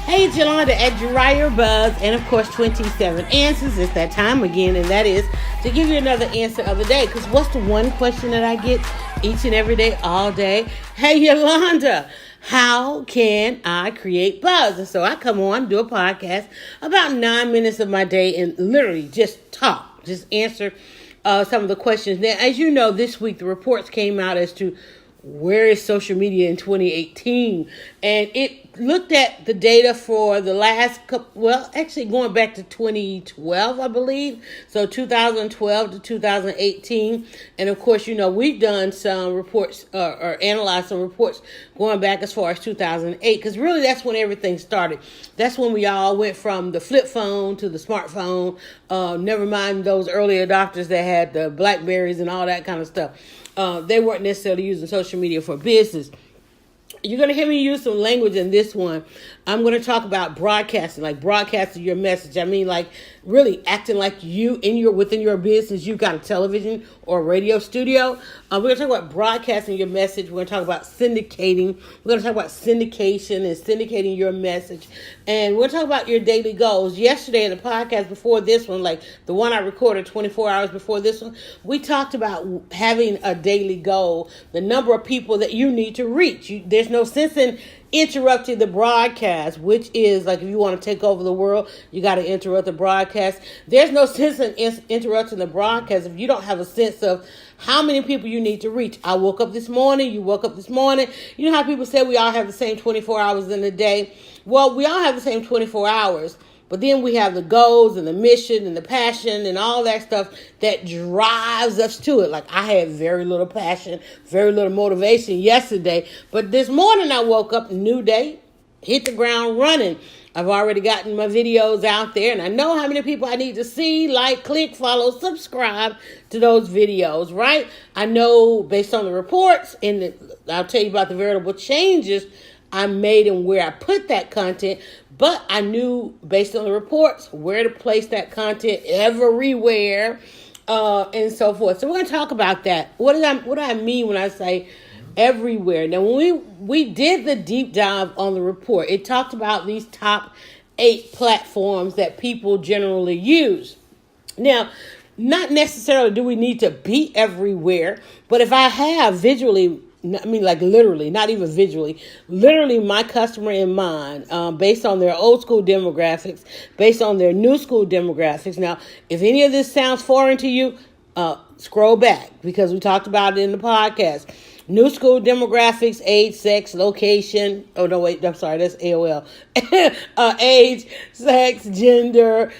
Hey, it's Yalanda at DryerBuzz, and of course 27 answers. It's that time again, and that is to give you another answer of the day. Because what's the one question that I get each and every day, all day? Hey, Yalanda, how can I create buzz? And so I come on, do a podcast, about 9 minutes of my day, and literally just talk, just answer some of the questions. Now, as you know, this week the reports came out as to where is social media in 2018, and it looked at the data for the last couple, well, actually going back to 2012, I believe, so 2012 to 2018, and of course, you know, we've done some reports or analyzed some reports going back as far as 2008, because really that's when everything started. That's when we all went from the flip phone to the smartphone, never mind those early adopters that had the Blackberries and all that kind of stuff. They weren't necessarily using social media for business. You're going to hear me use some language in this one. I'm going to talk about broadcasting, like broadcasting your message. I mean, like really acting like you within your business, you've got a television or a radio studio. We're going to talk about broadcasting your message. We're going to talk about syndicating. We're going to talk about syndication and syndicating your message. And we'll talk about your daily goals. Yesterday in the podcast before this one, like the one I recorded 24 hours before this one, we talked about having a daily goal, the number of people that you need to reach. There's no sense in interrupting the broadcast, which is like if you want to take over the world, you got to interrupt the broadcast. There's no sense in interrupting the broadcast if you don't have a sense of how many people you need to reach. I woke up this morning, you woke up this morning. You know how people say we all have the same 24 hours in a day? Well, we all have the same 24 hours. But then we have the goals and the mission and the passion and all that stuff that drives us to it. Like I had very little passion, very little motivation yesterday. But this morning I woke up, new day, hit the ground running. I've already gotten my videos out there and I know how many people I need to see, like, click, follow, subscribe to those videos, right? I know based on the reports, and I'll tell you about the veritable changes I made and where I put that content, but I knew based on the reports where to place that content everywhere, and so forth. So we're going to talk about that. What do I mean when I say everywhere? Now, when we did the deep dive on the report, it talked about these top 8 platforms that people generally use. Now, not necessarily do we need to be everywhere, but if I have visually, I mean, like literally, not even visually, literally my customer in mind, based on their old school demographics, based on their new school demographics. Now, if any of this sounds foreign to you, scroll back because we talked about it in the podcast. New school demographics, age, sex, location. Oh, no, wait, I'm sorry, that's AOL. Age, sex, gender,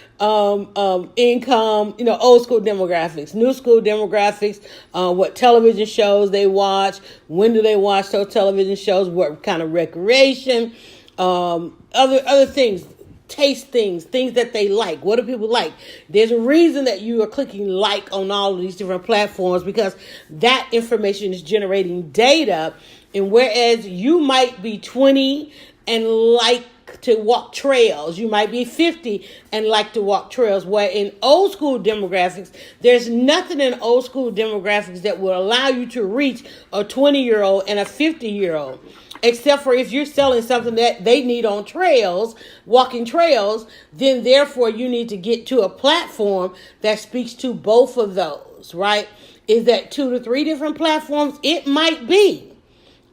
income, old school demographics, new school demographics, what television shows they watch, when do they watch those television shows, what kind of recreation, other things. Taste things that they like. What do people like? There's a reason that you are clicking like on all of these different platforms because that information is generating data. And whereas you might be 20 and like to walk trails, you might be 50 and like to walk trails, where in old school demographics, there's nothing in old school demographics that will allow you to reach a 20-year-old and a 50-year-old. Except for if you're selling something that they need on trails, walking trails, then therefore you need to get to a platform that speaks to both of those, right? Is that 2 to 3 different platforms? It might be.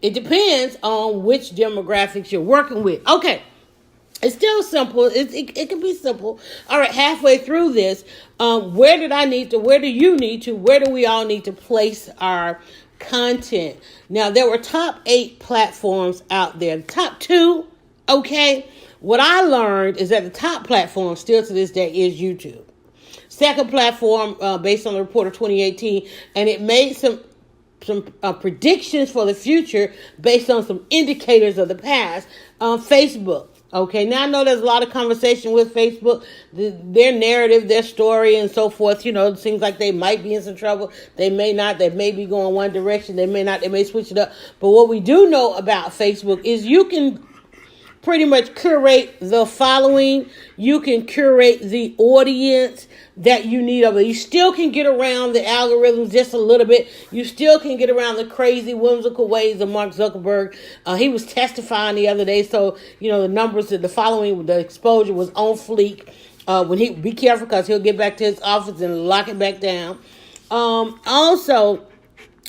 It depends on which demographics you're working with. Okay. It's still simple. It can be simple. All right, halfway through this, where do you need to, where do we all need to place our content? Now, there were top 8 platforms out there. The top 2, okay. What I learned is that the top platform still to this day is YouTube. Second platform, based on the report of 2018, and it made some predictions for the future based on some indicators of the past. Facebook. Okay, now I know there's a lot of conversation with Facebook, their narrative, their story, and so forth. It seems like they might be in some trouble. They may not. They may be going one direction. They may not. They may switch it up. But what we do know about Facebook is you can pretty much curate the following. You can curate the audience that you need of it. You still can get around the algorithms just a little bit. You still can get around the crazy, whimsical ways of Mark Zuckerberg. He was testifying the other day, so the numbers, the following, the exposure was on fleek. When he be careful, because he'll get back to his office and lock it back down. Also,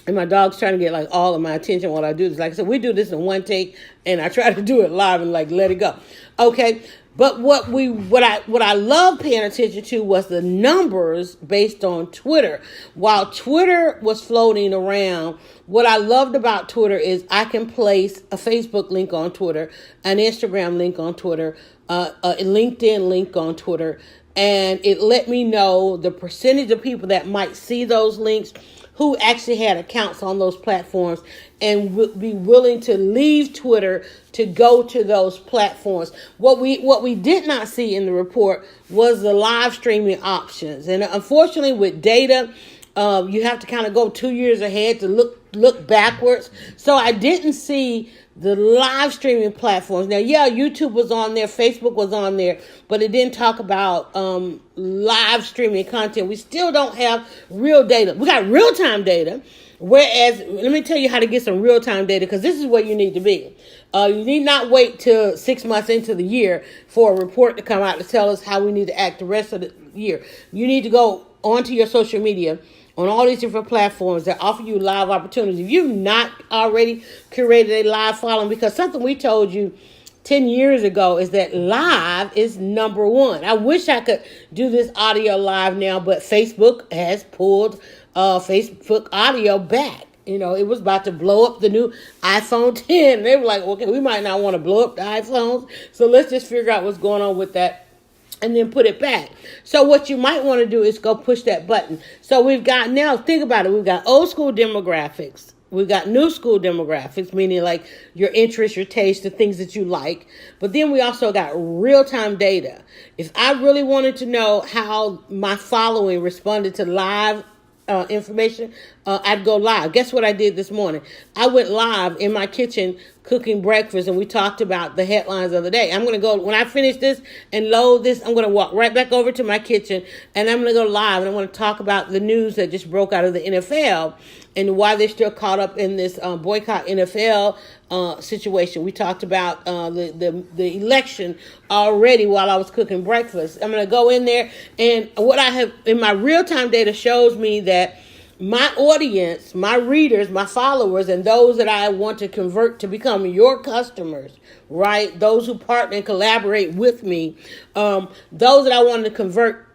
and my dog's trying to get like all of my attention while I do this. Like I said, we do this in one take, and I try to do it live and like let it go. Okay. But what I love paying attention to was the numbers based on Twitter. While Twitter was floating around, what I loved about Twitter is I can place a Facebook link on Twitter, an Instagram link on Twitter, a LinkedIn link on Twitter, and it let me know the percentage of people that might see those links, who actually had accounts on those platforms and would be willing to leave Twitter to go to those platforms. What we did not see in the report was the live streaming options. And unfortunately with data, you have to kind of go 2 years ahead to look backwards. So I didn't see the live streaming platforms. Now, yeah, YouTube was on there, Facebook was on there, but it didn't talk about live streaming content. We still don't have real data. We got real-time data, whereas, let me tell you how to get some real-time data, because this is where you need to be. You need not wait till 6 months into the year for a report to come out to tell us how we need to act the rest of the year. You need to go onto your social media on all these different platforms that offer you live opportunities. If you've not already curated a live following, because something we told you 10 years ago is that live is number one. I wish I could do this audio live now, but Facebook has pulled Facebook audio back. It was about to blow up the new iPhone 10. They were like, okay, we might not want to blow up the iPhones, so let's just figure out what's going on with that and then put it back. So what you might want to do is go push that button. So we've got, now think about it, we've got old school demographics. We've got new school demographics, meaning like your interests, your taste, the things that you like. But then we also got real-time data. If I really wanted to know how my following responded to live information, I'd go live. Guess what I did this morning? I went live in my kitchen cooking breakfast, and we talked about the headlines of the day. I'm going to go, when I finish this and load this, I'm going to walk right back over to my kitchen, and I'm going to go live, and I'm going to talk about the news that just broke out of the NFL and why they're still caught up in this boycott NFL situation. We talked about the election already while I was cooking breakfast. I'm going to go in there, and what I have in my real-time data shows me that my audience, my readers, my followers, and those that I want to convert to become your customers, right? Those who partner and collaborate with me, those that I want to convert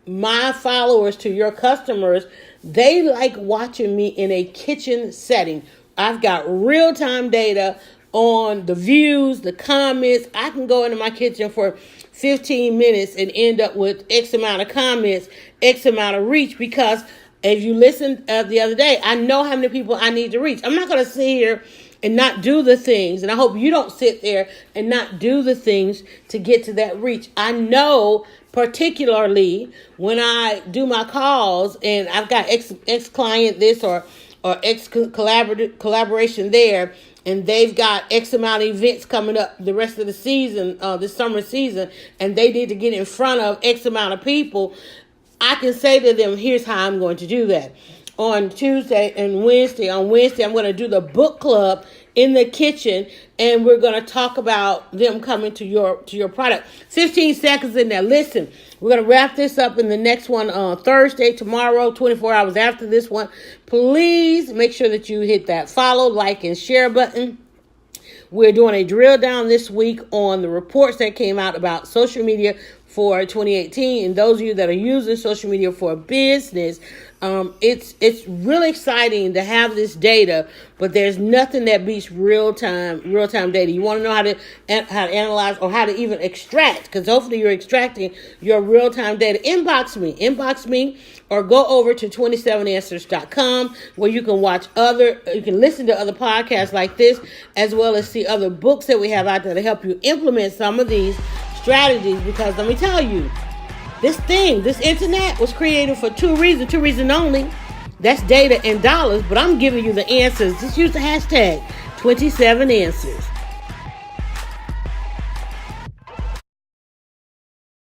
my followers to your customers, they like watching me in a kitchen setting. I've got real-time data on the views, the comments. I can go into my kitchen for 15 minutes and end up with X amount of comments, X amount of reach, because if you listened the other day, I know how many people I need to reach. I'm not going to sit here and not do the things, and I hope you don't sit there and not do the things to get to that reach. I know particularly when I do my calls and I've got X client this or X collaboration there, and they've got X amount of events coming up the rest of the season, this summer season, and they need to get in front of X amount of people, I can say to them, here's how I'm going to do that. On Tuesday and Wednesday, I'm going to do the book club in the kitchen, and we're going to talk about them coming to your product. 15 seconds in there. Listen, we're going to wrap this up in the next one on Thursday, tomorrow, 24 hours after this one. Please make sure that you hit that follow, like, and share button. We're doing a drill down this week on the reports that came out about social media for 2018. And those of you that are using social media for business, it's really exciting to have this data, but there's nothing that beats real-time data. You want to know how to analyze or how to even extract, because hopefully you're extracting your real-time data. Inbox me, or go over to 27answers.com where you can you can listen to other podcasts like this, as well as see other books that we have out there to help you implement some of these strategies. Because let me tell you, this internet was created for two reasons only. That's data and dollars, but I'm giving you the answers. Just use the hashtag 27answers.